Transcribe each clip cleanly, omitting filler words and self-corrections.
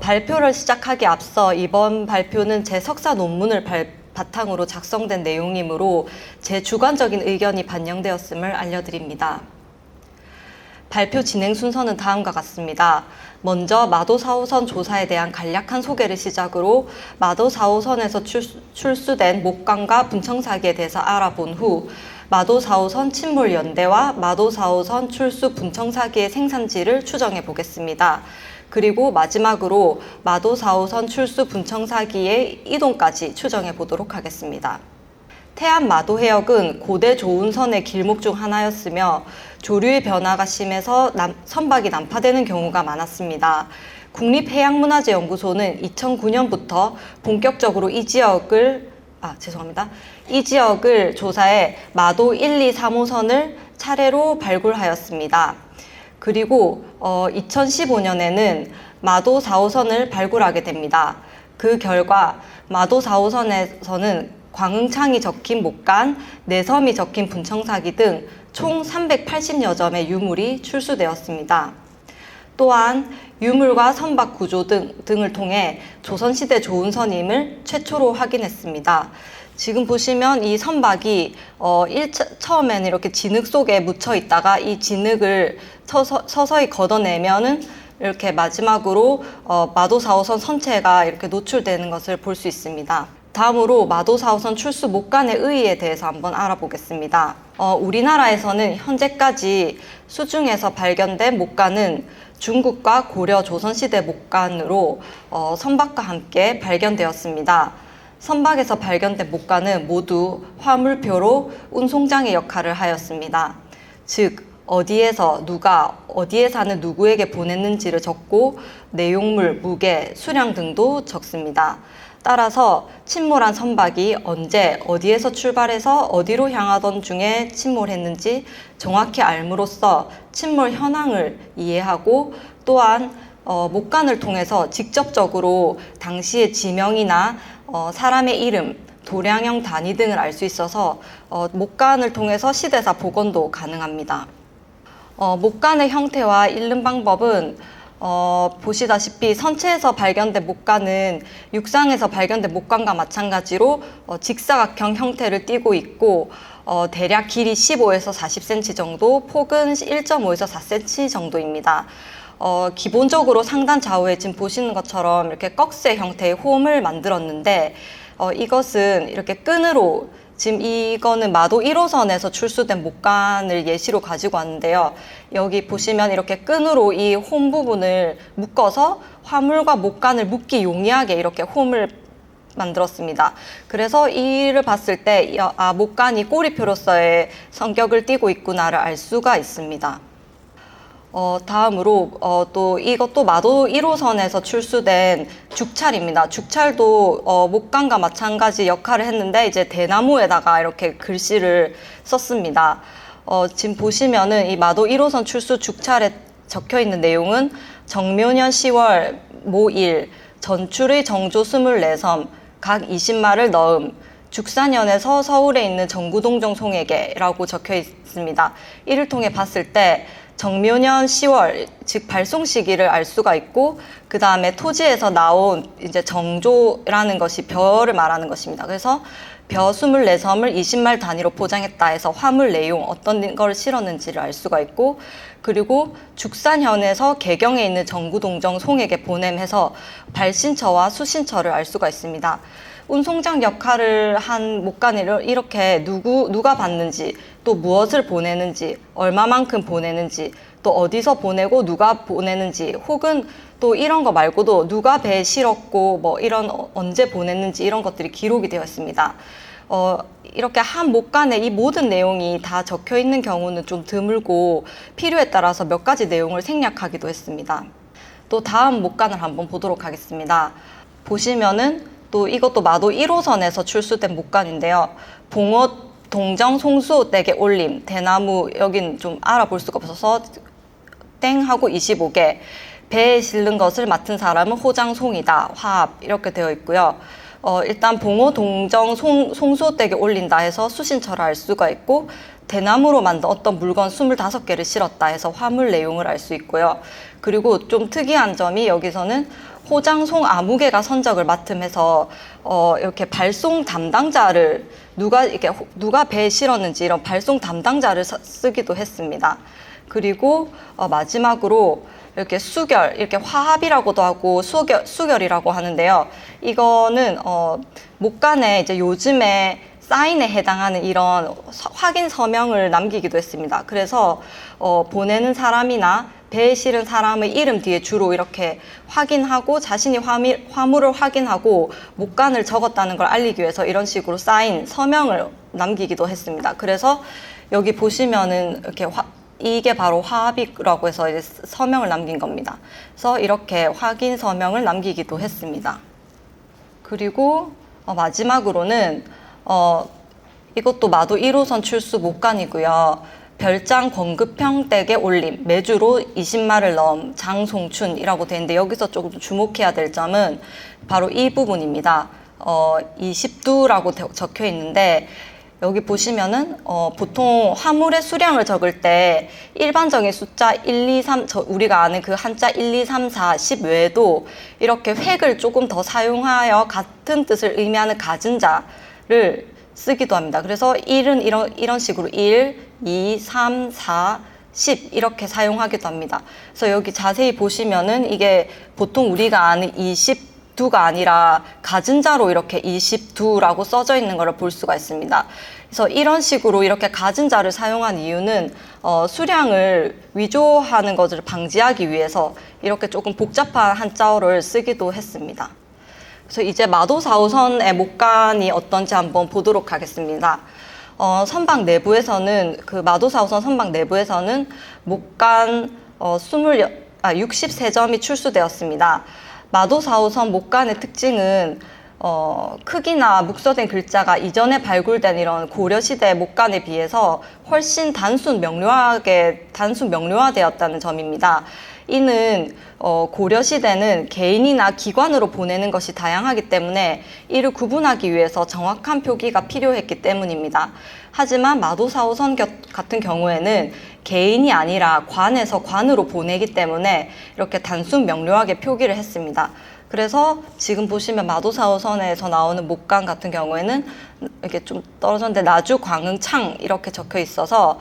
발표를 시작하기 앞서 이번 발표는 제 석사 논문을 바탕으로 작성된 내용이므로 제 주관적인 의견이 반영되었음을 알려드립니다. 발표 진행 순서는 다음과 같습니다. 먼저 마도 4호선 조사에 대한 간략한 소개를 시작으로 마도 4호선에서 출수된 목간과 분청 사기에 대해서 알아본 후 마도 4호선 침몰 연대와 마도 4호선 출수 분청 사기의 생산지를 추정해 보겠습니다. 그리고 마지막으로 마도 4호선 출수 분청 사기의 이동까지 추정해 보도록 하겠습니다. 태안 마도 해역은 고대 조운선의 길목 중 하나였으며 조류의 변화가 심해서 선박이 난파되는 경우가 많았습니다. 국립해양문화재연구소는 2009년부터 본격적으로 이 지역을 조사해 마도 1, 2, 3호선을 차례로 발굴하였습니다. 그리고 2015년에는 마도 4호선을 발굴하게 됩니다. 그 결과 마도 4호선에서는 광흥창이 적힌 목간, 내섬이 적힌 분청사기 등 총 380여 점의 유물이 출수되었습니다. 또한 유물과 선박 구조 등을 통해 조선시대 조운선임을 최초로 확인했습니다. 지금 보시면 이 선박이 처음에는 이렇게 진흙 속에 묻혀 있다가 이 진흙을 서서히 걷어내면은 이렇게 마지막으로 마도 4호선 선체가 이렇게 노출되는 것을 볼 수 있습니다. 다음으로 마도 4호선 출수 목간의 의의에 대해서 한번 알아보겠습니다. 우리나라에서는 현재까지 수중에서 발견된 목간은 중국과 고려 조선시대 목간으로 선박과 함께 발견되었습니다. 선박에서 발견된 목간은 모두 화물표로 운송장의 역할을 하였습니다. 즉 어디에서 누가 어디에 사는 누구에게 보냈는지를 적고 내용물, 무게, 수량 등도 적습니다. 따라서 침몰한 선박이 언제 어디에서 출발해서 어디로 향하던 중에 침몰했는지 정확히 알므로써 침몰 현황을 이해하고 또한 목간을 통해서 직접적으로 당시의 지명이나 사람의 이름, 도량형 단위 등을 알 수 있어서 목간을 통해서 시대사 복원도 가능합니다. 목간의 형태와 읽는 방법은 보시다시피 선체에서 발견된 목간은 육상에서 발견된 목간과 마찬가지로 직사각형 형태를 띠고 있고 대략 길이 15에서 40cm 정도, 폭은 1.5에서 4cm 정도입니다. 기본적으로 상단 좌우에 지금 보시는 것처럼 이렇게 꺽쇠 형태의 홈을 만들었는데 이것은 이렇게 끈으로 지금 이거는 마도 1호선에서 출수된 목간을 예시로 가지고 왔는데요. 여기 보시면 이렇게 끈으로 이 홈 부분을 묶어서 화물과 목간을 묶기 용이하게 이렇게 홈을 만들었습니다. 그래서 이를 봤을 때 목간이 꼬리표로서의 성격을 띠고 있구나를 알 수가 있습니다. 다음으로 또 이것도 마도 1호선에서 출수된 죽찰입니다. 죽찰도 목간과 마찬가지 역할을 했는데 이제 대나무에다가 이렇게 글씨를 썼습니다. 지금 보시면은 이 마도 1호선 출수 죽찰에 적혀 있는 내용은 정묘년 10월 모1 전출의 정조 24섬 각 20마를 넣음 죽사년에서 서울에 있는 정구동정 송에게라고 적혀 있습니다. 이를 통해 봤을 때 정묘년 10월, 즉 발송 시기를 알 수가 있고 그 다음에 토지에서 나온 이제 정조라는 것이 벼를 말하는 것입니다. 그래서 벼 24섬을 20말 단위로 포장했다 해서 화물 내용 어떤 걸 실었는지를 알 수가 있고 그리고 죽산현에서 개경에 있는 정구동정 송에게 보냄해서 발신처와 수신처를 알 수가 있습니다. 운송장 역할을 한 목간을 이렇게 누가 받는지 또 무엇을 보내는지 얼마만큼 보내는지 또 어디서 보내고 누가 보내는지 혹은 또 이런 거 말고도 누가 배에 실었고 뭐 이런 언제 보냈는지 이런 것들이 기록이 되어 있습니다. 이렇게 한 목간에 이 모든 내용이 다 적혀 있는 경우는 좀 드물고 필요에 따라서 몇 가지 내용을 생략하기도 했습니다. 또 다음 목간을 한번 보도록 하겠습니다. 보시면은 또 이것도 마도 1호선에서 출수된 목간인데요. 봉어 동정 송수 댁에 올림 대나무 여긴 좀 알아볼 수가 없어서 땡하고 25개 배에 실는 것을 맡은 사람은 호장송이다 화합 이렇게 되어 있고요. 일단 봉어 동정 송수 댁에 올린다 해서 수신처를 알 수가 있고 대나무로 만든 어떤 물건 25개를 실었다 해서 화물 내용을 알 수 있고요. 그리고 좀 특이한 점이 여기서는 호장송 아무개가 선적을 맡으면서 이렇게 발송 담당자를 누가 배에 실었는지 이런 발송 담당자를 쓰기도 했습니다. 그리고 마지막으로 이렇게 수결, 이렇게 화합이라고도 하고 수결이라고 하는데요. 이거는 목간에 이제 요즘에 사인에 해당하는 이런 확인 서명을 남기기도 했습니다. 그래서 보내는 사람이나 배에 실은 사람의 이름 뒤에 주로 이렇게 확인하고 자신이 화물을 확인하고 목간을 적었다는 걸 알리기 위해서 이런 식으로 사인, 서명을 남기기도 했습니다. 그래서 여기 보시면은 이렇게 이게 바로 화합이라고 해서 이제 서명을 남긴 겁니다. 그래서 이렇게 확인 서명을 남기기도 했습니다. 그리고 마지막으로는 이것도 마도 1호선 출수 목간이고요. 별장 권급형 댁에 올림, 매주로 20마를 넣음, 장송춘이라고 되는데 여기서 조금 주목해야 될 점은 바로 이 부분입니다. 20두라고 적혀 있는데 여기 보시면은 보통 화물의 수량을 적을 때 일반적인 숫자 1, 2, 3, 우리가 아는 그 한자 1, 2, 3, 4, 10 외에도 이렇게 획을 조금 더 사용하여 같은 뜻을 의미하는 가진자를 쓰기도 합니다. 그래서 1은 이런 식으로 1, 2, 3, 4, 10 이렇게 사용하기도 합니다. 그래서 여기 자세히 보시면은 이게 보통 우리가 아는 20두가 아니라 가진자로 이렇게 20두라고 써져 있는 것을 볼 수가 있습니다. 그래서 이런 식으로 이렇게 가진자를 사용한 이유는 수량을 위조하는 것을 방지하기 위해서 이렇게 조금 복잡한 한자어를 쓰기도 했습니다. 그래서 이제 마도 4호선의 목간이 어떤지 한번 보도록 하겠습니다. 선박 내부에서는 마도 4호선 선박 내부에서는 목간 63점이 출수되었습니다. 마도 4호선 목간의 특징은 크기나 묵서된 글자가 이전에 발굴된 이런 고려시대 목간에 비해서 훨씬 단순 명료화되었다는 점입니다. 이는 고려시대는 개인이나 기관으로 보내는 것이 다양하기 때문에 이를 구분하기 위해서 정확한 표기가 필요했기 때문입니다. 하지만 마도 4호선 같은 경우에는 개인이 아니라 관에서 관으로 보내기 때문에 이렇게 단순 명료하게 표기를 했습니다. 그래서 지금 보시면 마도 4호선에서 나오는 목간 같은 경우에는 이렇게 좀 떨어졌는데 나주, 광흥, 창 이렇게 적혀 있어서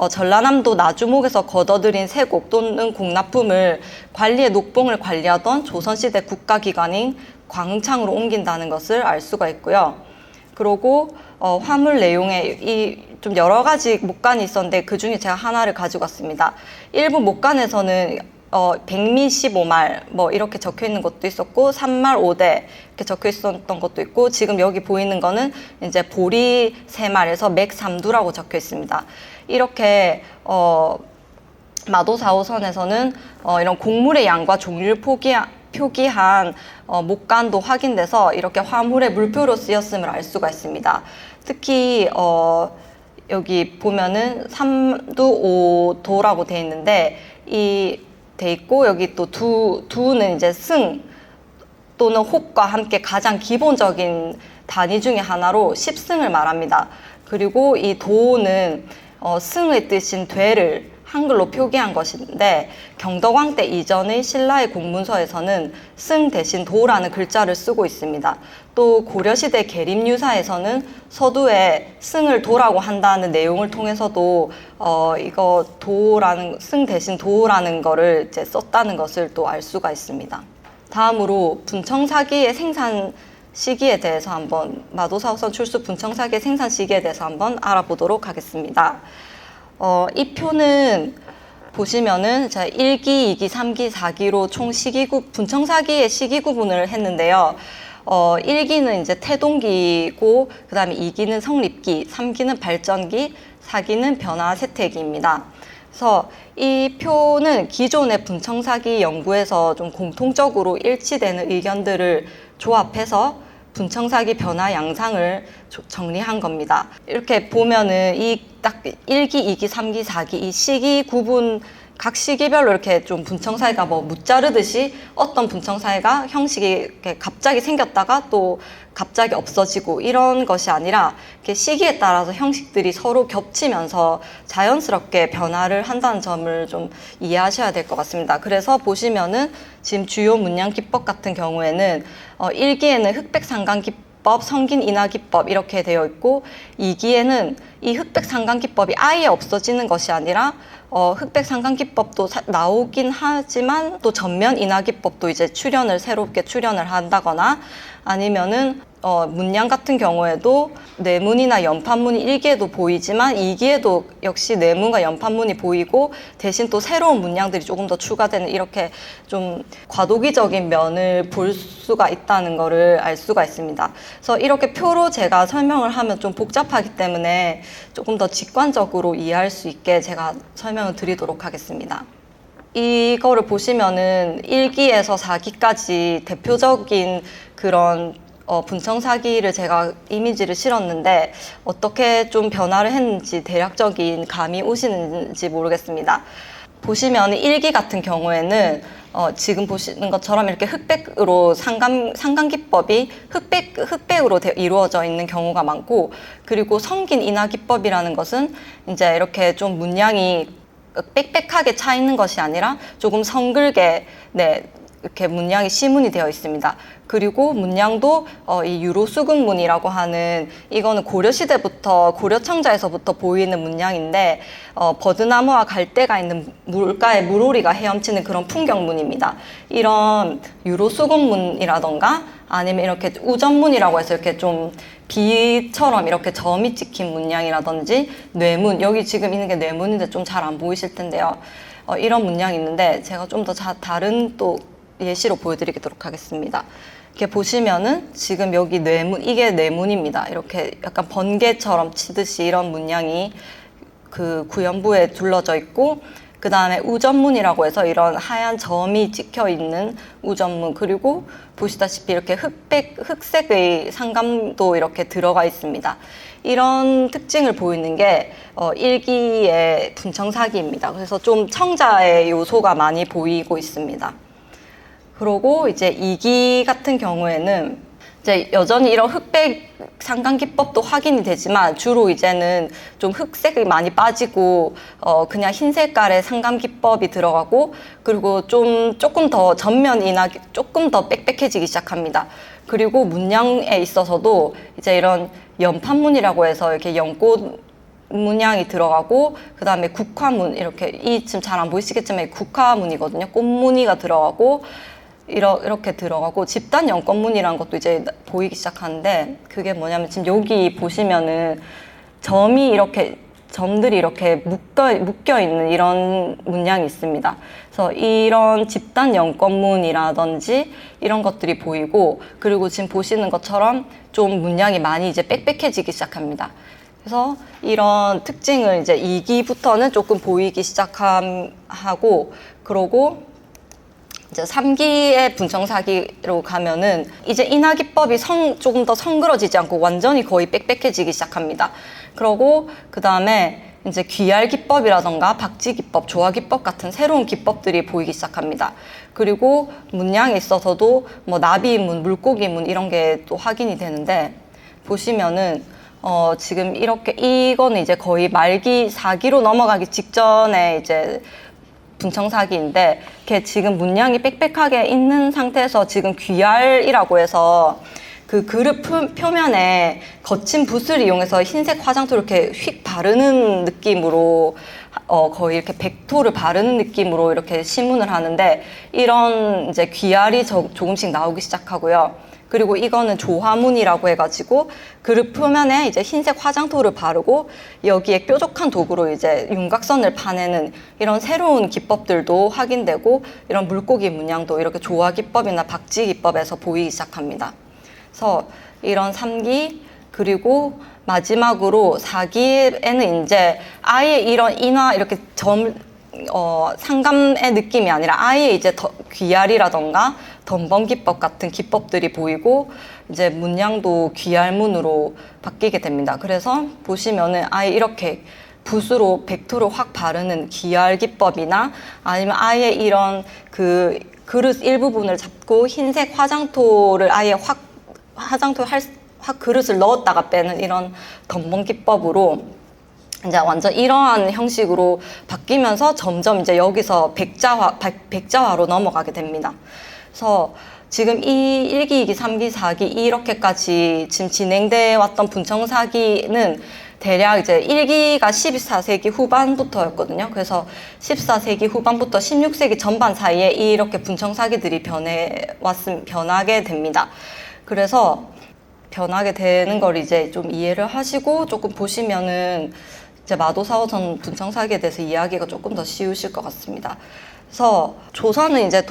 전라남도 나주목에서 걷어들인 세곡 또는 공납품을 관리의 녹봉을 관리하던 조선시대 국가기관인 광흥창으로 옮긴다는 것을 알 수가 있고요. 그리고 화물 내용에 좀 여러 가지 목간이 있었는데 그 중에 제가 하나를 가지고 왔습니다. 일부 목간에서는 백미 15말 이렇게 적혀 있는 것도 있었고 3말 5대 이렇게 적혀 있었던 것도 있고 지금 여기 보이는 거는 이제 보리 3말에서 맥 3두라고 적혀 있습니다. 이렇게 마도 4호선에서는 이런 곡물의 양과 종류를 표기한 목간도 확인돼서 이렇게 화물의 물표로 쓰였음을 알 수가 있습니다. 특히 여기 보면은 3두 5도라고 되어 있는데 돼 있고 여기 또 두는 이제 승 또는 홉과 함께 가장 기본적인 단위 중에 하나로 10승을 말합니다. 그리고 이 도는 승의 뜻인 되를 한글로 표기한 것인데 경덕왕 때 이전의 신라의 공문서에서는 승 대신 도라는 글자를 쓰고 있습니다. 또 고려시대 계림유사에서는 서두에 승을 도라고 한다는 내용을 통해서도 이거 승 대신 도라는 거를 이제 썼다는 것을 또 알 수가 있습니다. 다음으로 분청사기의 생산 시기에 대해서 한번 마도 4호선 출수 분청사기의 생산 시기에 대해서 한번 알아보도록 하겠습니다. 이 표는 보시면은 제가 1기, 2기, 3기, 4기로 총 분청사기의 시기 구분을 했는데요. 1기는 이제 태동기고, 그 다음에 2기는 성립기, 3기는 발전기, 4기는 변화세태기입니다. 그래서 이 표는 기존의 분청사기 연구에서 좀 공통적으로 일치되는 의견들을 조합해서 분청사기 변화 양상을 정리한 겁니다. 이렇게 보면은 이 딱 1기, 2기, 3기, 4기 이 시기 구분과 각 시기별로 이렇게 좀 분청사이가 뭐 무자르듯이 어떤 분청사이가 형식이 이렇게 갑자기 생겼다가 또 갑자기 없어지고 이런 것이 아니라 이렇게 시기에 따라서 형식들이 서로 겹치면서 자연스럽게 변화를 한다는 점을 좀 이해하셔야 될 것 같습니다. 그래서 보시면은 지금 주요 문양 기법 같은 경우에는 1기에는 흑백상강기법, 성긴인하기법 이렇게 되어 있고 2기에는 이 흑백상강기법이 아예 없어지는 것이 아니라 흑백상강기법도 나오긴 하지만 또 전면인하기법도 이제 새롭게 출연을 한다거나 아니면은 문양 같은 경우에도 내문이나 연판문이 1기에도 보이지만 2기에도 역시 내문과 연판문이 보이고 대신 또 새로운 문양들이 조금 더 추가되는 이렇게 좀 과도기적인 면을 볼 수가 있다는 거를 알 수가 있습니다. 그래서 이렇게 표로 제가 설명을 하면 좀 복잡하기 때문에 조금 더 직관적으로 이해할 수 있게 제가 설명을 드리도록 하겠습니다. 이거를 보시면은 1기에서 4기까지 대표적인 그런 분청사기를 제가 이미지를 실었는데 어떻게 좀 변화를 했는지 대략적인 감이 오시는지 모르겠습니다. 보시면 1기 같은 경우에는 지금 보시는 것처럼 이렇게 흑백으로 상강기법이 흑백으로 이루어져 있는 경우가 많고, 그리고 성긴인하기법이라는 것은 이제 이렇게 좀 문양이 빽빽하게 차 있는 것이 아니라 조금 성글게 이렇게 문양이 시문이 되어 있습니다. 그리고 문양도 이 유로수금문이라고 하는, 이거는 고려시대부터 고려청자에서부터 보이는 문양인데 버드나무와 갈대가 있는 물가에 물오리가 헤엄치는 그런 풍경문입니다. 이런 유로수금문이라던가 아니면 이렇게 우전문이라고 해서 이렇게 좀 비처럼 이렇게 점이 찍힌 문양이라든지 뇌문, 여기 지금 있는 게 뇌문인데 좀 잘 안 보이실 텐데요. 이런 문양이 있는데 제가 좀 더 다른 또 예시로 보여드리도록 하겠습니다. 이렇게 보시면은 지금 여기 뇌문, 이게 뇌문입니다. 이렇게 약간 번개처럼 치듯이 이런 문양이 그 구연부에 둘러져 있고, 그 다음에 우전문이라고 해서 이런 하얀 점이 찍혀 있는 우전문, 그리고 보시다시피 이렇게 흑색의 상감도 이렇게 들어가 있습니다. 이런 특징을 보이는 게 1기의 분청사기입니다. 그래서 좀 청자의 요소가 많이 보이고 있습니다. 그리고 이제 2기 같은 경우에는 이제 여전히 이런 흑백 상강기법도 확인이 되지만 주로 이제는 좀 흑색이 많이 빠지고 그냥 흰 색깔의 상강기법이 들어가고, 그리고 조금 더 전면이나 조금 더 빽빽해지기 시작합니다. 그리고 문양에 있어서도 이제 이런 연판문이라고 해서 이렇게 연꽃 문양이 들어가고, 그 다음에 국화문, 이렇게 지금 잘 안 보이시겠지만 국화문이거든요. 꽃무늬가 들어가고 이렇게 들어가고, 집단 연꽃문이라는 것도 이제 보이기 시작하는데, 그게 뭐냐면 지금 여기 보시면은 점들이 이렇게 묶여 있는 이런 문양이 있습니다. 그래서 이런 집단 연꽃문이라든지 이런 것들이 보이고, 그리고 지금 보시는 것처럼 좀 문양이 많이 이제 빽빽해지기 시작합니다. 그래서 이런 특징을 이제 2기부터는 조금 보이기 시작하고, 그러고 이제 3기의 분청사기로 가면은 이제 인하기법이 조금 더 성그러지지 않고 완전히 거의 빽빽해지기 시작합니다. 그러고 그 다음에 이제 귀얄기법이라던가 박지기법, 조화기법 같은 새로운 기법들이 보이기 시작합니다. 그리고 문양에 있어서도 뭐 나비문, 물고기문 이런 게 또 확인이 되는데, 보시면은 지금 이거는 이제 거의 말기 4기로 넘어가기 직전에 이제 분청사기인데, 이렇게 지금 문양이 빽빽하게 있는 상태에서 지금 귀얄이라고 해서 그 그릇 표면에 거친 붓을 이용해서 흰색 화장토를 이렇게 휙 바르는 느낌으로 거의 이렇게 백토를 바르는 느낌으로 이렇게 시문을 하는데, 이런 이제 귀얄이 조금씩 나오기 시작하고요. 그리고 이거는 조화문이라고 해가지고 그릇 표면에 이제 흰색 화장토를 바르고 여기에 뾰족한 도구로 이제 윤곽선을 파내는 이런 새로운 기법들도 확인되고, 이런 물고기 문양도 이렇게 조화기법이나 박지기법에서 보이기 시작합니다. 그래서 이런 3기, 그리고 마지막으로 4기에는 이제 아예 이런 인화 이렇게 상감의 느낌이 아니라 아예 이제 귀얄이라던가 덤벙기법 같은 기법들이 보이고, 이제 문양도 귀얄문으로 바뀌게 됩니다. 그래서 보시면은 아예 이렇게 붓으로 백토를 확 바르는 기열 기법이나 아니면 아예 이런 그 그릇 일부분을 잡고 흰색 화장토를 아예 확 그릇을 넣었다가 빼는 이런 덤벙 기법으로 이제 완전 이러한 형식으로 바뀌면서 점점 이제 여기서 백자화로 넘어가게 됩니다. 그래서 지금 이 1기, 2기, 3기, 4기 이렇게까지 지금 진행돼 왔던 분청사기는 대략 이제 1기가 14세기 후반부터였거든요. 그래서 14세기 후반부터 16세기 전반 사이에 이렇게 분청사기들이 변하게 됩니다. 그래서 변하게 되는 걸 이제 좀 이해를 하시고 조금 보시면은 이제 마도사오선 분청사기에 대해서 이해하기가 조금 더 쉬우실 것 같습니다. 그래서 조선은 이제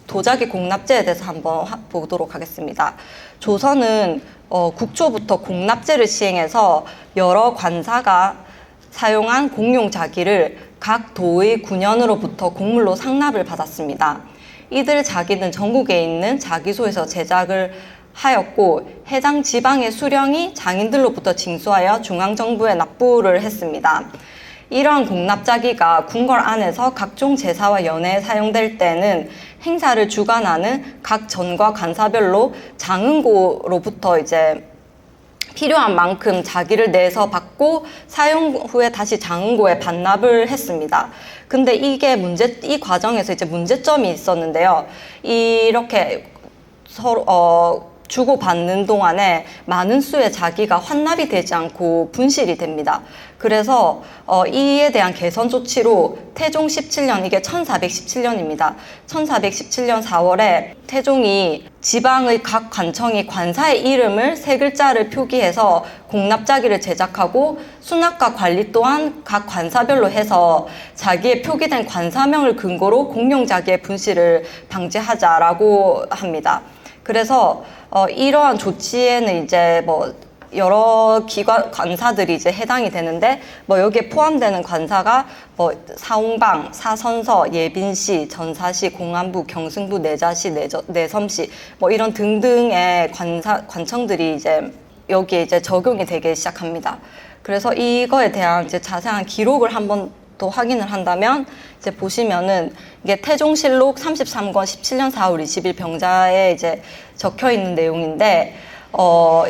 도자기 공납제에 대해서 한번 보도록 하겠습니다. 조선은 국초부터 공납제를 시행해서 여러 관사가 사용한 공용 자기를 각 도의 군현으로부터 공물로 상납을 받았습니다. 이들 자기는 전국에 있는 자기소에서 제작을 하였고 해당 지방의 수령이 장인들로부터 징수하여 중앙정부에 납부를 했습니다. 이러한 공납자기가 궁궐 안에서 각종 제사와 연회에 사용될 때는 행사를 주관하는 각 전과 관사별로 장흥고로부터 이제 필요한 만큼 자기를 내서 받고 사용 후에 다시 장흥고에 반납을 했습니다. 근데 이 과정에서 이제 문제점이 있었는데요. 이렇게 서로 주고받는 동안에 많은 수의 자기가 환납이 되지 않고 분실이 됩니다. 그래서 이에 대한 개선 조치로 태종 17년, 이게 1417년입니다. 1417년 4월에 태종이 지방의 각 관청이 관사의 이름을 세 글자를 표기해서 공납자기를 제작하고 수납과 관리 또한 각 관사별로 해서 자기의 표기된 관사명을 근거로 공용자기의 분실을 방지하자라고 합니다. 그래서 이러한 조치에는 이제 여러 관사들이 이제 해당이 되는데 여기에 포함되는 관사가 사홍방, 사선서, 예빈시, 전사시, 공안부, 경승부, 내자시, 내섬시 이런 등등의 관청들이 이제 여기에 이제 적용이 되기 시작합니다. 그래서 이거에 대한 이제 자세한 기록을 한번 또 확인을 한다면 이제 보시면은 이게 태종실록 33권 17년 4월 20일 병자에 이제 적혀 있는 내용인데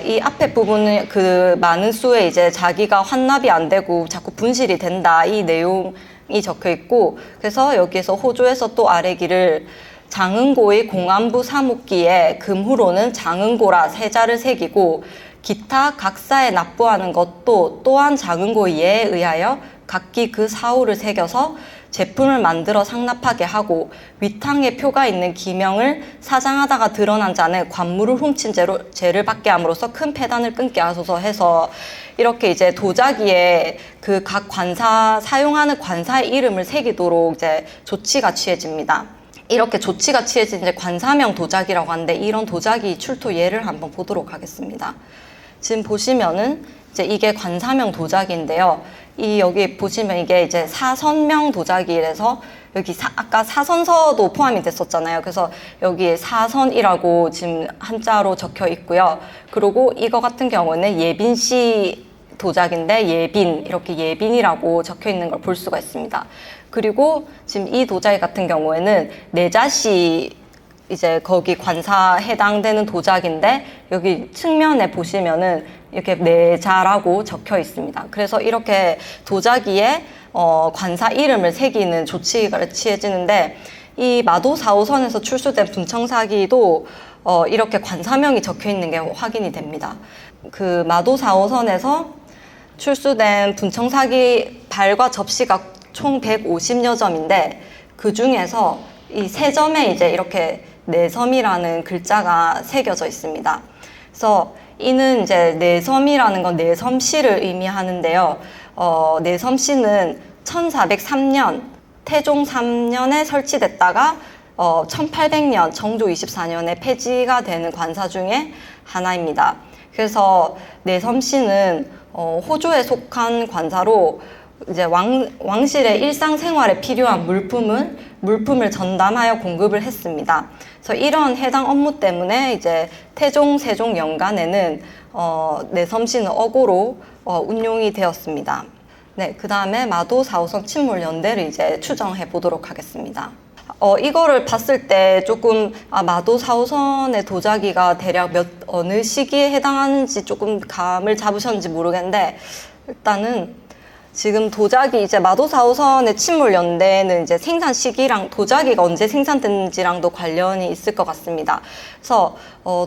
이 앞에 부분은 그 많은 수의 이제 자기가 환납이 안 되고 자꾸 분실이 된다 이 내용이 적혀 있고 그래서 여기에서 호조에서 또 아래기를 장흥고의 공안부 사목기에 금후로는 장흥고라 세자를 새기고 기타 각사에 납부하는 것도 또한 장흥고의 예에 의하여 각기 그 사호를 새겨서 제품을 만들어 상납하게 하고 위탕에 표가 있는 기명을 사장하다가 드러난 자는 관물을 훔친 죄를 받게 함으로써 큰 폐단을 끊게 하소서 해서 이렇게 이제 도자기에 그 각 관사 사용하는 관사의 이름을 새기도록 이제 조치가 취해집니다. 이렇게 조치가 취해진 이제 관사명 도자기라고 하는데 이런 도자기 출토 예를 한번 보도록 하겠습니다. 지금 보시면은 이제 이게 관사명 도자기인데요. 여기 보시면 이게 이제 사선명 도자기라서 여기 아까 사선서도 포함이 됐었잖아요. 그래서 여기 사선이라고 지금 한자로 적혀 있고요. 그리고 이거 같은 경우는 예빈시 도자기인데 예빈, 이렇게 예빈이라고 적혀 있는 걸 볼 수가 있습니다. 그리고 지금 이 도자기 같은 경우에는 내자시 이제 거기 관사 해당되는 도자기인데 여기 측면에 보시면은 이렇게 내자라고 적혀 있습니다. 그래서 이렇게 도자기에 관사 이름을 새기는 조치가 취해지는데 이 마도 4호선에서 출수된 분청사기도 이렇게 관사명이 적혀 있는 게 확인이 됩니다. 그 마도 4호선에서 출수된 분청사기 발과 접시가 총 150여 점인데 그 중에서 이 세 점에 이제 이렇게 내섬이라는 글자가 새겨져 있습니다. 그래서 이는 이제 내섬이라는 건 내섬시를 의미하는데요. 내섬시는 1403년 태종 3년에 설치됐다가 1800년 정조 24년에 폐지가 되는 관사 중에 하나입니다. 그래서 내섬시는 호조에 속한 관사로 이제 왕실의 일상생활에 필요한 물품을 전담하여 공급을 했습니다. 그래서 이런 해당 업무 때문에 이제 태종, 세종 연간에는 내섬시는 어고로 운용이 되었습니다. 네, 그 다음에 마도 4호선 침몰 연대를 이제 추정해 보도록 하겠습니다. 이거를 봤을 때 조금 마도 4호선의 도자기가 대략 어느 시기에 해당하는지 조금 감을 잡으셨는지 모르겠는데, 일단은 지금 도자기 이제 마도 4호선의 침몰 연대는 이제 생산 시기랑 도자기가 언제 생산됐는지랑도 관련이 있을 것 같습니다. 그래서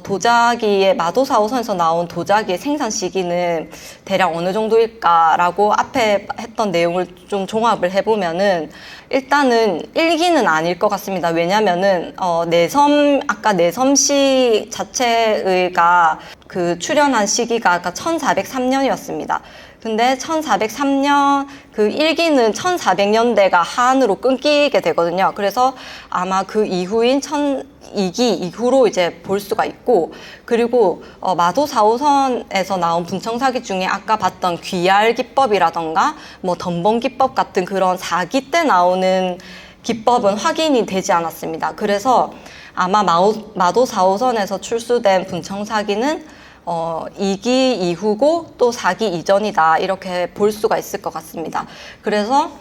도자기의 마도 4호선에서 나온 도자기의 생산 시기는 대략 어느 정도일까라고 앞에 했던 내용을 좀 종합을 해보면은 일단은 일기는 아닐 것 같습니다. 왜냐면은 아까 내섬시 자체가 그 출현한 시기가 아까 1403년이었습니다. 근데 1403년 그 일기는 1400년대가 한으로 끊기게 되거든요. 그래서 아마 그 이후인 2기 이후로 이제 볼 수가 있고, 그리고 마도 4호선에서 나온 분청사기 중에 아까 봤던 귀알 기법이라던가 뭐 덤벙 기법 같은 그런 4기 때 나오는 기법은 확인이 되지 않았습니다. 그래서 아마 마도 4호선에서 출수된 분청사기는 2기 이후고 또 4기 이전이다, 이렇게 볼 수가 있을 것 같습니다. 그래서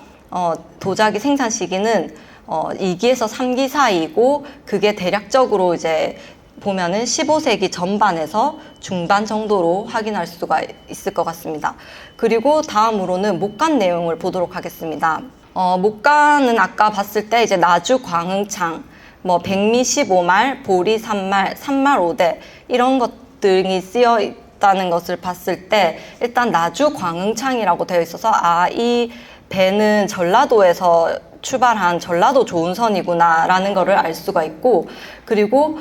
도자기 생산 시기는 2기에서 3기 사이이고, 그게 대략적으로 이제 보면은 15세기 전반에서 중반 정도로 확인할 수가 있을 것 같습니다. 그리고 다음으로는 목간 내용을 보도록 하겠습니다. 목간은 아까 봤을 때 이제 나주 광흥창, 뭐 백미 15말, 보리 3말, 3말 5대 이런 것 등이 쓰여 있다는 것을 봤을 때 일단 나주 광흥창이라고 되어 있어서 이 배는 전라도에서 출발한 전라도 조은선이구나 라는 거를 알 수가 있고, 그리고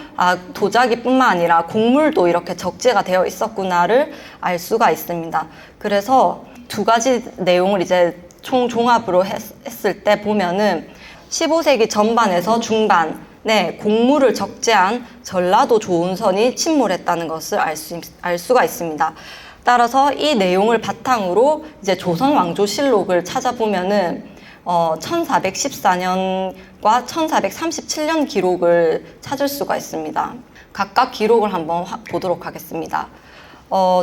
도자기뿐만 아니라 곡물도 이렇게 적재가 되어 있었구나를 알 수가 있습니다. 그래서 두 가지 내용을 이제 총 종합으로 했을 때 보면은 15세기 전반에서 중반 곡물을 적재한 전라도 조은선이 침몰했다는 것을 알 수가 있습니다. 따라서 이 내용을 바탕으로 이제 조선왕조실록을 찾아보면은 1414년과 1437년 기록을 찾을 수가 있습니다. 각각 기록을 한번 보도록 하겠습니다.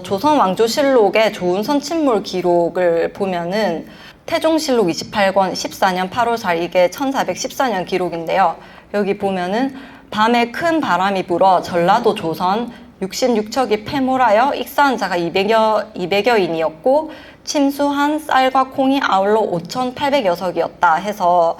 조선왕조실록의 조은선 침몰 기록을 보면은 태종실록 28권 14년 8월 4일, 이게 1414년 기록인데요. 여기 보면은 밤에 큰 바람이 불어 전라도 조선 66척이 패몰하여 익사한 자가 200여인이었고 침수한 쌀과 콩이 아울러 5,800여석이었다 해서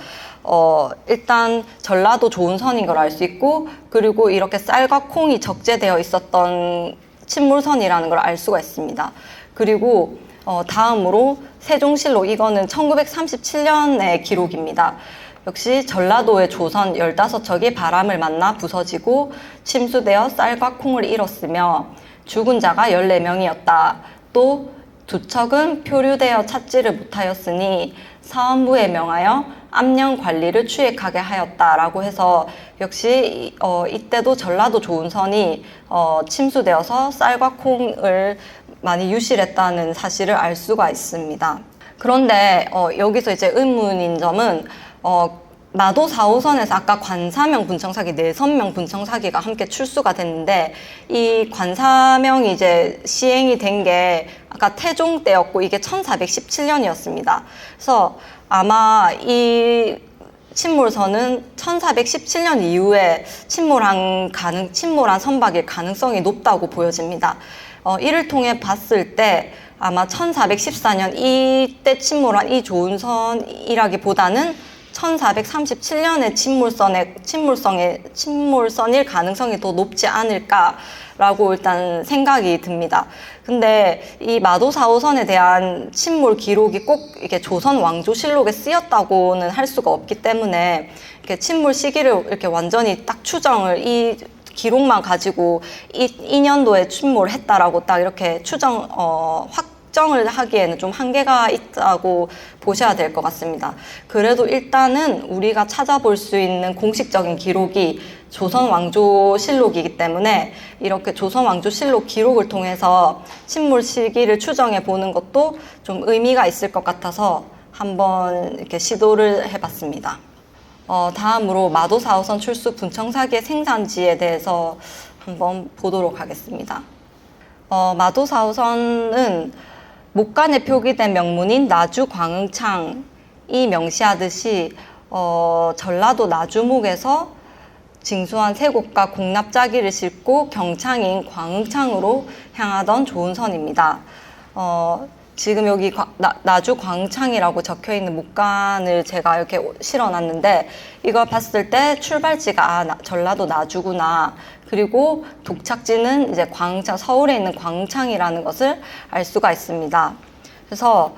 일단 전라도 조은선인 걸 알 수 있고, 그리고 이렇게 쌀과 콩이 적재되어 있었던 침몰선이라는 걸 알 수가 있습니다. 그리고 다음으로 세종실록, 이거는 1937년의 기록입니다. 역시 전라도의 조선 15척이 바람을 만나 부서지고 침수되어 쌀과 콩을 잃었으며 죽은 자가 14명이었다. 또 2척은 표류되어 찾지를 못하였으니 사원부에 명하여 암령 관리를 추액하게 하였다라고 해서 역시 이때도 전라도 조은선이 침수되어서 쌀과 콩을 많이 유실했다는 사실을 알 수가 있습니다. 그런데 여기서 이제 의문인 점은 마도 4호선에서 아까 관사명 분청사기, 내선명 분청사기가 함께 출수가 됐는데 이 관사명이 이제 시행이 된 게 아까 태종 때였고 이게 1417년이었습니다. 그래서 아마 이 침몰선은 1417년 이후에 침몰한 선박일 가능성이 높다고 보여집니다. 이를 통해 봤을 때 아마 1414년 이때 침몰한 이 조은선이라기보다는 1437년의 침몰선일 가능성이 더 높지 않을까라고 일단 생각이 듭니다. 근데 이 마도 4호선에 대한 침몰 기록이 꼭 이게 조선 왕조실록에 쓰였다고는 할 수가 없기 때문에 이렇게 침몰 시기를 이렇게 완전히 딱 추정을 이 기록만 가지고 이 년도에 침몰했다라고 딱 이렇게 확정을 하기에는 좀 한계가 있다고 보셔야 될 것 같습니다. 그래도 일단은 우리가 찾아볼 수 있는 공식적인 기록이 조선왕조실록이기 때문에 이렇게 조선왕조실록 기록을 통해서 침몰 시기를 추정해 보는 것도 좀 의미가 있을 것 같아서 한번 이렇게 시도를 해봤습니다. 다음으로 마도 4호선 출수 분청사기의 생산지에 대해서 한번 보도록 하겠습니다. 마도 4호선은 목간에 표기된 명문인 나주 광흥창이 명시하듯이 전라도 나주목에서 징수한 세곡과 공납자기를 싣고 경창인 광흥창으로 향하던 조은선입니다. 지금 여기 나주 광흥창이라고 적혀 있는 목간을 제가 이렇게 실어놨는데, 이걸 봤을 때 출발지가 전라도 나주구나, 그리고 도착지는 이제 광흥창, 서울에 있는 광흥창이라는 것을 알 수가 있습니다. 그래서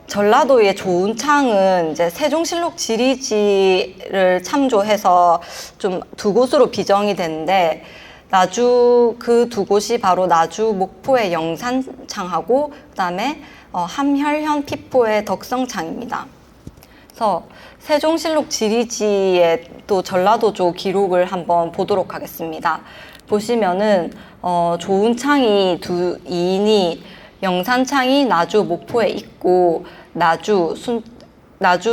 전라도의 조은창은 이제 세종실록 지리지를 참조해서 좀 두 곳으로 비정이 되는데, 나주 그 두 곳이 바로 나주 목포의 영산창하고 그다음에 함혈현 피포의 덕성창입니다. 그래서 세종실록 지리지의 또 전라도조 기록을 한번 보도록 하겠습니다. 보시면은 조은창이 이인이 영산창이 나주 목포에 있고 나주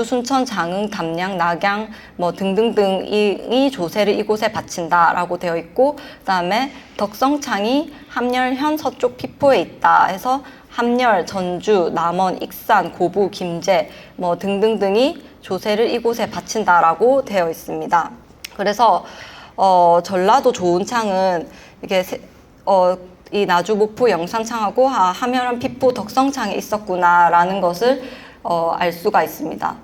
순천 장흥 담양 낙양 뭐 등등등이 조세를 이곳에 바친다라고 되어 있고, 그다음에 덕성창이 함열현 서쪽 피포에 있다 해서 함열, 전주, 남원, 익산, 고부, 김제 뭐 등등등이 조세를 이곳에 바친다라고 되어 있습니다. 그래서 전라도 조은창은 이게 이 나주 목포 영산창하고 함열현 피포 덕성창에 있었구나라는 것을 알 수가 있습니다.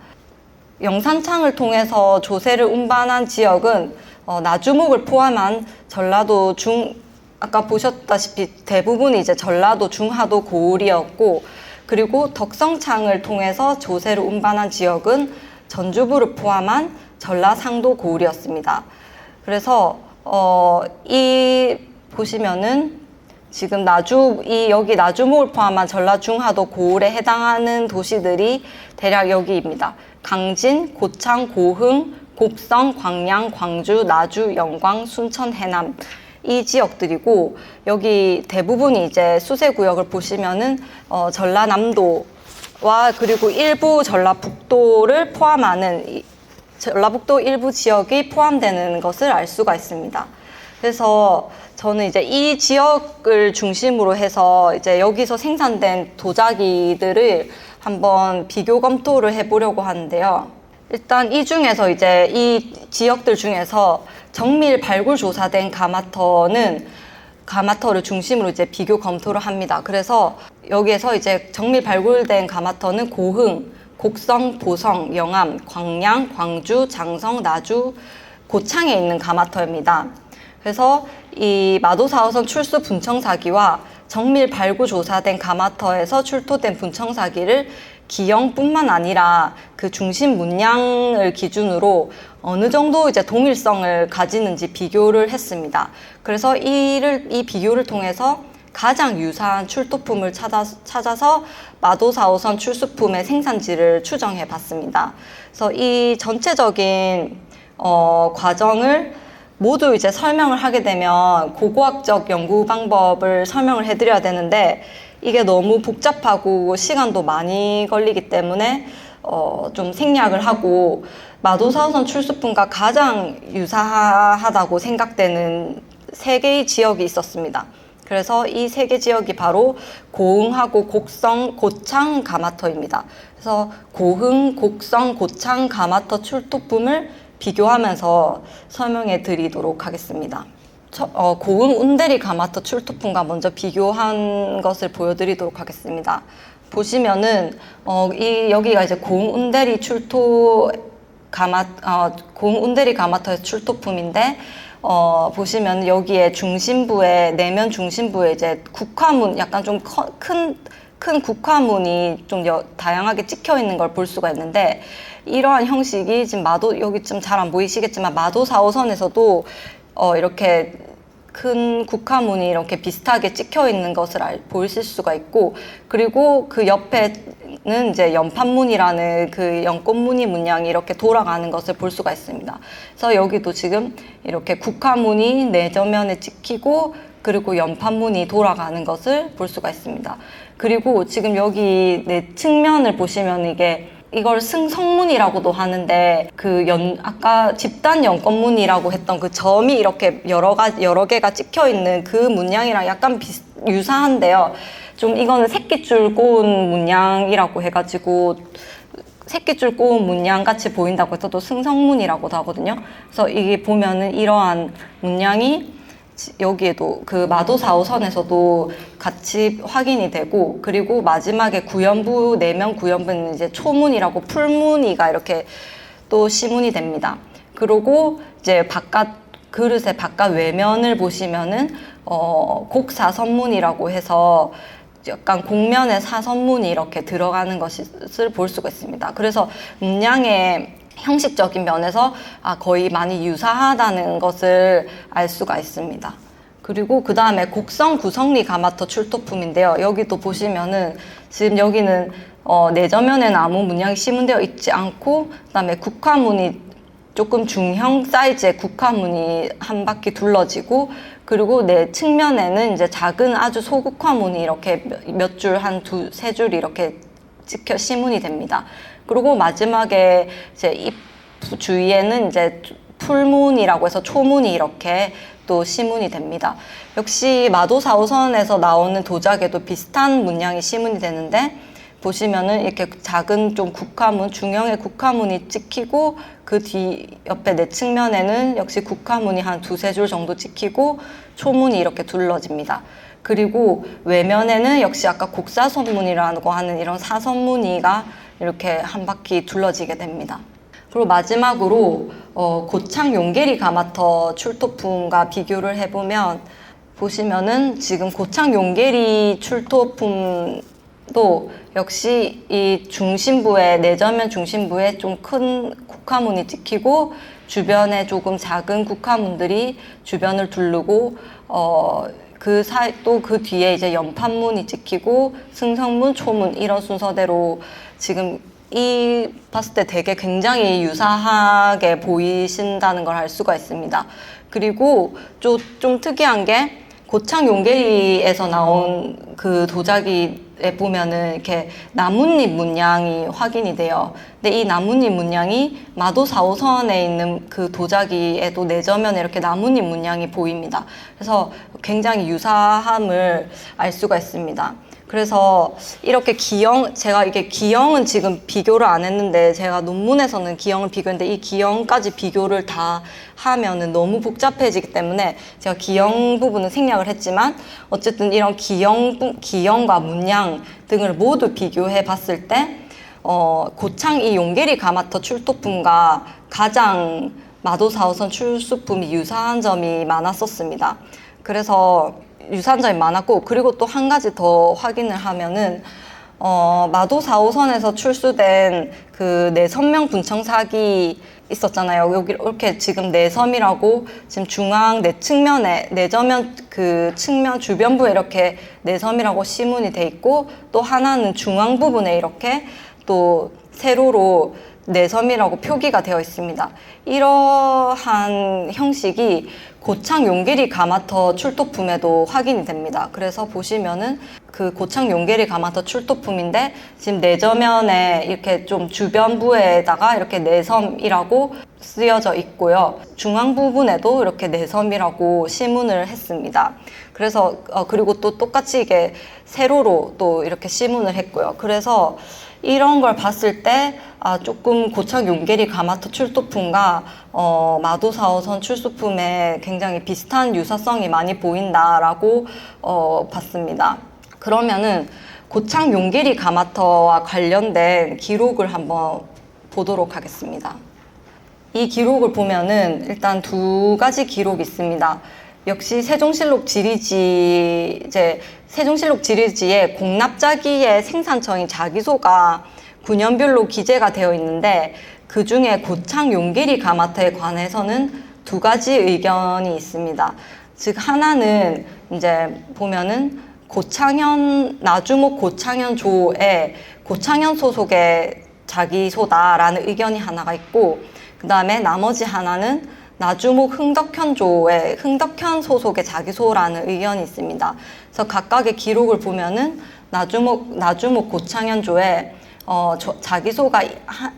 영산창을 통해서 조세를 운반한 지역은 나주목을 포함한 전라도 아까 보셨다시피 대부분이 이제 전라도 중하도 고을이었고, 그리고 덕성창을 통해서 조세를 운반한 지역은 전주부를 포함한 전라상도 고을이었습니다. 그래서 이 보시면은 지금 여기 나주목을 포함한 전라 중하도 고을에 해당하는 도시들이 대략 여기입니다. 강진, 고창, 고흥, 곡성, 광양, 광주, 나주, 영광, 순천, 해남 이 지역들이고, 여기 대부분이 이제 수세구역을 보시면은 전라남도와 그리고 일부 전라북도를 포함하는 전라북도 일부 지역이 포함되는 것을 알 수가 있습니다. 그래서 저는 이제 이 지역을 중심으로 해서 이제 여기서 생산된 도자기들을 한번 비교 검토를 해보려고 하는데요. 일단 이 중에서 이제 이 지역들 중에서 정밀 발굴 조사된 가마터를 중심으로 이제 비교 검토를 합니다. 그래서 여기에서 이제 정밀 발굴된 가마터는 고흥, 곡성, 보성, 영암, 광양, 광주, 장성, 나주, 고창에 있는 가마터입니다. 그래서 이 마도 4호선 출수 분청사기와 정밀 발굴 조사된 가마터에서 출토된 분청사기를 기형뿐만 아니라 그 중심 문양을 기준으로 어느 정도 이제 동일성을 가지는지 비교를 했습니다. 그래서 이 비교를 통해서 가장 유사한 출토품을 찾아서 마도 4호선 출수품의 생산지를 추정해 봤습니다. 그래서 이 전체적인 과정을 모두 이제 설명을 하게 되면 고고학적 연구 방법을 설명을 해드려야 되는데, 이게 너무 복잡하고 시간도 많이 걸리기 때문에 좀 생략을 하고, 마도 4호선 출수품과 가장 유사하다고 생각되는 3개의 지역이 있었습니다. 그래서 이 3개 지역이 바로 고흥하고 곡성, 고창, 가마터입니다. 그래서 고흥, 곡성, 고창, 가마터 출토품을 비교하면서 설명해 드리도록 하겠습니다. 고흥 운대리 가마터 출토품과 먼저 비교한 것을 보여드리도록 하겠습니다. 보시면은 여기가 이제 고흥 운대리 가마터의 출토품인데, 보시면 여기에 내면 중심부에 이제 국화문, 약간 좀 큰 국화문이 좀 다양하게 찍혀 있는 걸 볼 수가 있는데, 이러한 형식이 지금 여기 좀 잘 안 보이시겠지만 마도 4호선에서도 이렇게 큰 국화문이 이렇게 비슷하게 찍혀 있는 것을 보실 수가 있고, 그리고 그 옆에는 이제 연판문이라는 그 연꽃무늬 문양이 이렇게 돌아가는 것을 볼 수가 있습니다. 그래서 여기도 지금 이렇게 국화문이 내저면에 찍히고, 그리고 연판문이 돌아가는 것을 볼 수가 있습니다. 그리고 지금 여기 측면을 보시면 이걸 성문이라고도 하는데, 아까 집단 연꽃무늬라고 했던 그 점이 이렇게 여러 개가 찍혀 있는 그 문양이랑 약간 유사한데요. 좀 이거는 새끼줄 꼬은 문양이라고 해가지고 새끼줄 꼬은 문양 같이 보인다고 해서 또 승성문이라고도 하거든요. 그래서 이게 보면은 이러한 문양이 여기에도 그 마도 4호선에서도 같이 확인이 되고, 그리고 마지막에 구연부, 내면 구연부는 이제 초문이라고 풀무늬가 이렇게 또 시문이 됩니다. 그리고 이제 그릇의 바깥 외면을 보시면은 곡사선문이라고 해서 약간 곡면에 사선문이 이렇게 들어가는 것을 볼 수가 있습니다. 그래서 문양의 형식적인 면에서 거의 많이 유사하다는 것을 알 수가 있습니다. 그리고 그 다음에 곡성 구성리 가마터 출토품인데요. 여기도 보시면은 지금 여기는 내저면에는 아무 문양이 시문되어 있지 않고, 그 다음에 국화문이 조금 중형 사이즈의 국화문이 한 바퀴 둘러지고, 그리고 내 측면에는 이제 작은 아주 소국화문이 이렇게 몇 줄, 세 줄 이렇게 찍혀 시문이 됩니다. 그리고 마지막에 이제 입 주위에는 이제 풀문이라고 해서 초문이 이렇게 또 시문이 됩니다. 역시 마도 4호선에서 나오는 도자기에도 비슷한 문양이 시문이 되는데, 보시면은 이렇게 작은 좀 국화문, 중형의 국화문이 찍히고, 그 뒤 옆에 내 측면에는 역시 국화문이 한 두세 줄 정도 찍히고 초문이 이렇게 둘러집니다. 그리고 외면에는 역시 아까 곡사선문이라고 하는 이런 사선무늬가 이렇게 한 바퀴 둘러지게 됩니다. 그리고 마지막으로 고창 용계리 가마터 출토품과 비교를 해보면, 보시면은 지금 고창 용계리 출토품도 역시 이 중심부에, 내저면 중심부에 좀 큰 국화문이 찍히고, 주변에 조금 작은 국화문들이 주변을 두르고, 또 그 뒤에 이제 연판문이 찍히고, 승성문, 초문 이런 순서대로 지금 봤을 때 되게 굉장히 유사하게 보이신다는 걸 알 수가 있습니다. 그리고 좀 특이한 게, 고창 용계리에서 나온 그 도자기에 보면은 이렇게 나뭇잎 문양이 확인이 돼요. 근데 이 나뭇잎 문양이 마도 4호선에 있는 그 도자기에도 내저면에 이렇게 나뭇잎 문양이 보입니다. 그래서 굉장히 유사함을 알 수가 있습니다. 그래서 이렇게 제가 이게 기형은 지금 비교를 안 했는데, 제가 논문에서는 기형을 비교했는데 이 기형까지 비교를 다 하면은 너무 복잡해지기 때문에 제가 기형 부분은 생략을 했지만, 어쨌든 이런 기형과 문양 등을 모두 비교해 봤을 때 고창 이 용계리 가마터 출토품과 가장 마도 4호선 출수품이 유사한 점이 많았었습니다. 그래서 유사한 점이 많았고, 그리고 또 한 가지 더 확인을 하면은 마도 4호선에서 출수된 그 내섬명 분청사기 있었잖아요. 여기 이렇게 지금 내섬이라고 지금 중앙 내측면에, 내저면 그 측면 주변부에 이렇게 내섬이라고 시문이 돼 있고, 또 하나는 중앙 부분에 이렇게 또 세로로 내섬이라고 표기가 되어 있습니다. 이러한 형식이 고창 용계리 가마터 출토품에도 확인이 됩니다. 그래서 보시면은 그 고창 용계리 가마터 출토품인데, 지금 내저면에 이렇게 좀 주변부에다가 이렇게 내섬이라고 쓰여져 있고요. 중앙 부분에도 이렇게 내섬이라고 시문을 했습니다. 그래서 그리고 또 똑같이 이게 세로로 또 이렇게 시문을 했고요. 그래서 이런 걸 봤을 때 조금 고창 용계리 가마터 출토품과 마도 4호선 출소품에 굉장히 비슷한 유사성이 많이 보인다라고 봤습니다. 그러면은 고창 용계리 가마터와 관련된 기록을 한번 보도록 하겠습니다. 이 기록을 보면은 일단 두 가지 기록이 있습니다. 역시 세종실록 지리지의 공납자기의 생산처인 자기소가 군연별로 기재가 되어 있는데, 그 중에 고창 용계리 가마터에 관해서는 두 가지 의견이 있습니다. 즉, 하나는 이제 보면은 나주목 고창현 조의 고창현 소속의 자기소다라는 의견이 하나가 있고, 그 다음에 나머지 하나는 나주목 흥덕현조의 흥덕현 소속의 자기소라는 의견이 있습니다. 그래서 각각의 기록을 보면은 나주목 고창현조의 자기소가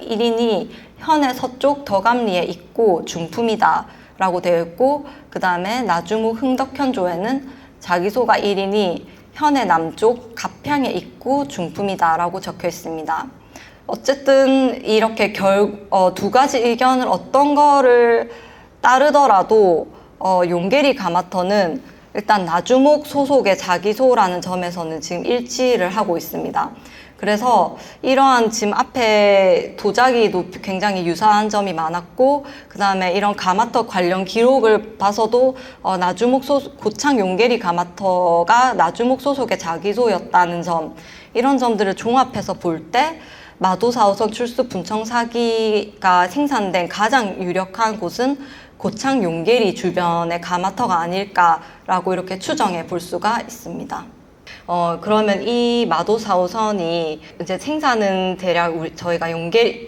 1인이 현의 서쪽 덕암리에 있고 중품이다 라고 되어 있고, 그 다음에 나주목 흥덕현조에는 자기소가 1인이 현해 남쪽 갑향의 입구 중품이다라고 적혀 있습니다. 어쨌든 이렇게 두 가지 의견을 어떤 거를 따르더라도 용계리 가마터는 일단 나주목 소속의 자기소라는 점에서는 지금 일치를 하고 있습니다. 그래서 이러한 지금 앞에 도자기도 굉장히 유사한 점이 많았고, 그 다음에 이런 가마터 관련 기록을 봐서도 나주목 고창 용계리 가마터가 나주목 소속의 자기소였다는 점, 이런 점들을 종합해서 볼 때 마도 4호선 출수 분청사기가 생산된 가장 유력한 곳은 고창 용계리 주변의 가마터가 아닐까라고 이렇게 추정해 볼 수가 있습니다. 그러면 이 마도 4호선이 이제 생산은 대략 저희가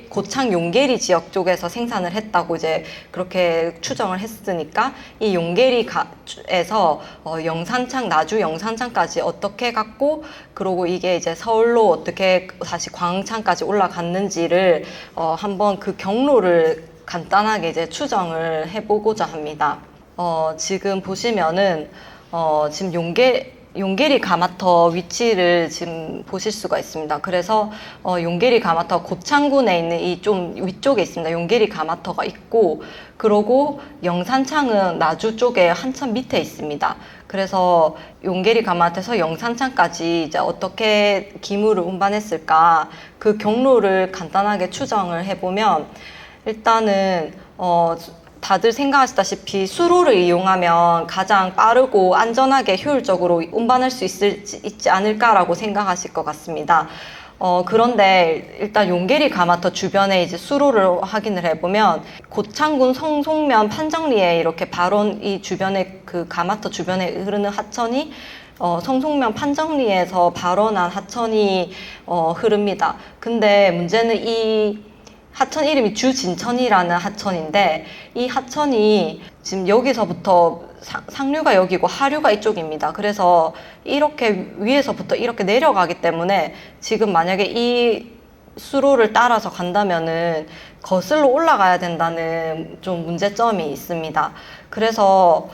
고창 용계리 지역 쪽에서 생산을 했다고 이제 그렇게 추정을 했으니까, 이 용계리에서 영산창, 나주 영산창까지 어떻게 갔고, 그리고 이게 이제 서울로 어떻게 다시 광창까지 올라갔는지를 한번 그 경로를 간단하게 이제 추정을 해보고자 합니다. 지금 보시면은 지금 용계리 가마터 위치를 지금 보실 수가 있습니다. 그래서 용계리 가마터 고창군에 있는 이 좀 위쪽에 있습니다. 용계리 가마터가 있고, 그러고 영산창은 나주 쪽에 한참 밑에 있습니다. 그래서 용계리 가마터에서 영산창까지 이제 어떻게 기물을 운반했을까, 그 경로를 간단하게 추정을 해보면, 일단은 다들 생각하시다시피 수로를 이용하면 가장 빠르고 안전하게 효율적으로 운반할 수 있지 않을까라고 생각하실 것 같습니다. 그런데 일단 용계리 가마터 주변에 이제 수로를 확인을 해보면, 고창군 성송면 판정리에 이렇게 이 주변에 그 가마터 주변에 흐르는 하천이 성송면 판정리에서 발원한 하천이 흐릅니다. 근데 문제는 이 하천 이름이 주진천이라는 하천인데, 이 하천이 지금 여기서부터 상류가 여기고 하류가 이쪽입니다. 그래서 이렇게 위에서부터 이렇게 내려가기 때문에 지금 만약에 이 수로를 따라서 간다면은 거슬러 올라가야 된다는 좀 문제점이 있습니다. 그래서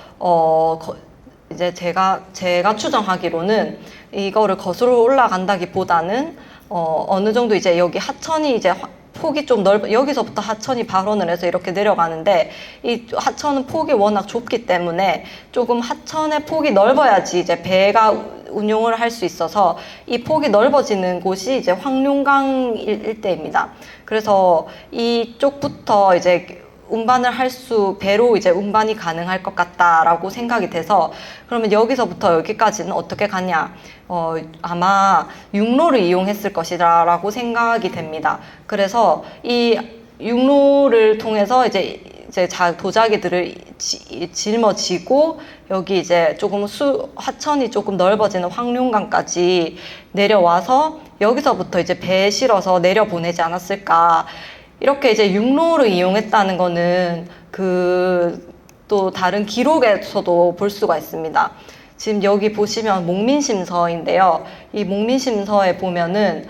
이제 제가 추정하기로는 이거를 거슬러 올라간다기보다는 어느 정도 이제 여기 하천이 이제 폭이 좀 여기서부터 하천이 발원을 해서 이렇게 내려가는데, 이 하천은 폭이 워낙 좁기 때문에 조금 하천의 폭이 넓어야지 이제 배가 운용을 할 수 있어서, 이 폭이 넓어지는 곳이 이제 황룡강 일대입니다. 그래서 이쪽부터 이제 배로 이제 운반이 가능할 것 같다라고 생각이 돼서, 그러면 여기서부터 여기까지는 어떻게 가냐? 아마 육로를 이용했을 것이라고 생각이 됩니다. 그래서 이 육로를 통해서 이제 도자기들을 짊어지고, 여기 이제 조금 하천이 조금 넓어지는 황룡강까지 내려와서 여기서부터 이제 배에 실어서 내려보내지 않았을까. 이렇게 이제 육로를 이용했다는 거는 또 다른 기록에서도 볼 수가 있습니다. 지금 여기 보시면 목민심서인데요. 이 목민심서에 보면은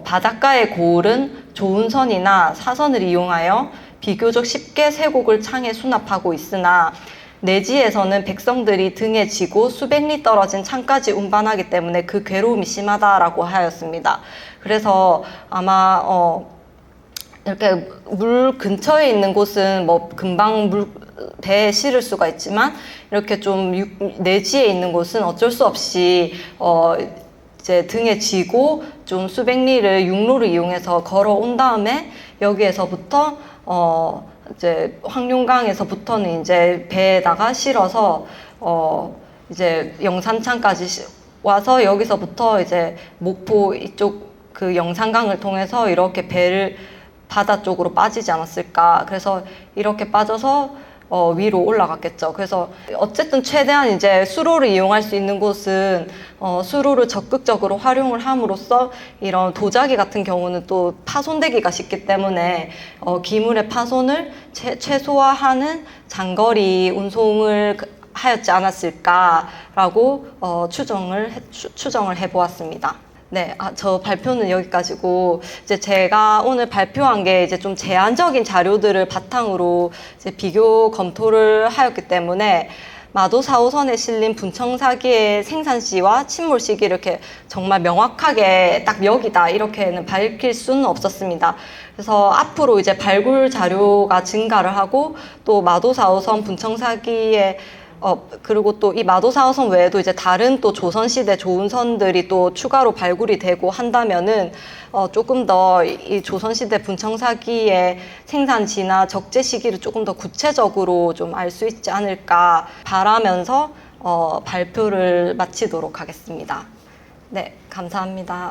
바닷가의 고을은 좋은 선이나 사선을 이용하여 비교적 쉽게 쇠곡을 창에 수납하고 있으나, 내지에서는 백성들이 등에 지고 수백 리 떨어진 창까지 운반하기 때문에 그 괴로움이 심하다라고 하였습니다. 그래서 아마 이렇게 물 근처에 있는 곳은 뭐 금방 배에 실을 수가 있지만, 이렇게 좀 내지에 있는 곳은 어쩔 수 없이 이제 등에 지고 좀 수백 리를 육로를 이용해서 걸어온 다음에, 여기에서부터 이제 황룡강에서부터는 이제 배에다가 실어서 이제 영산창까지 와서, 여기서부터 이제 목포 이쪽 그 영산강을 통해서 이렇게 배를 바다 쪽으로 빠지지 않았을까. 그래서 이렇게 빠져서 위로 올라갔겠죠. 그래서 어쨌든 최대한 이제 수로를 이용할 수 있는 곳은 수로를 적극적으로 활용을 함으로써, 이런 도자기 같은 경우는 또 파손되기가 쉽기 때문에 기물의 파손을 최소화하는 장거리 운송을 하였지 않았을까라고 추정을 해보았습니다. 네, 저 발표는 여기까지고, 이제 제가 오늘 발표한 게 이제 좀 제한적인 자료들을 바탕으로 이제 비교 검토를 하였기 때문에, 마도 4호선에 실린 분청사기의 생산시와 침몰 시기를 이렇게 정말 명확하게 딱 여기다 이렇게는 밝힐 수는 없었습니다. 그래서 앞으로 이제 발굴 자료가 증가를 하고 또 마도 4호선 분청사기의 그리고 또 이 마도 4호선 외에도 이제 다른 또 조선시대 좋은 선들이 또 추가로 발굴이 되고 한다면은 조금 더 이 조선시대 분청사기의 생산지나 적재 시기를 조금 더 구체적으로 좀 알 수 있지 않을까 바라면서 발표를 마치도록 하겠습니다. 네, 감사합니다.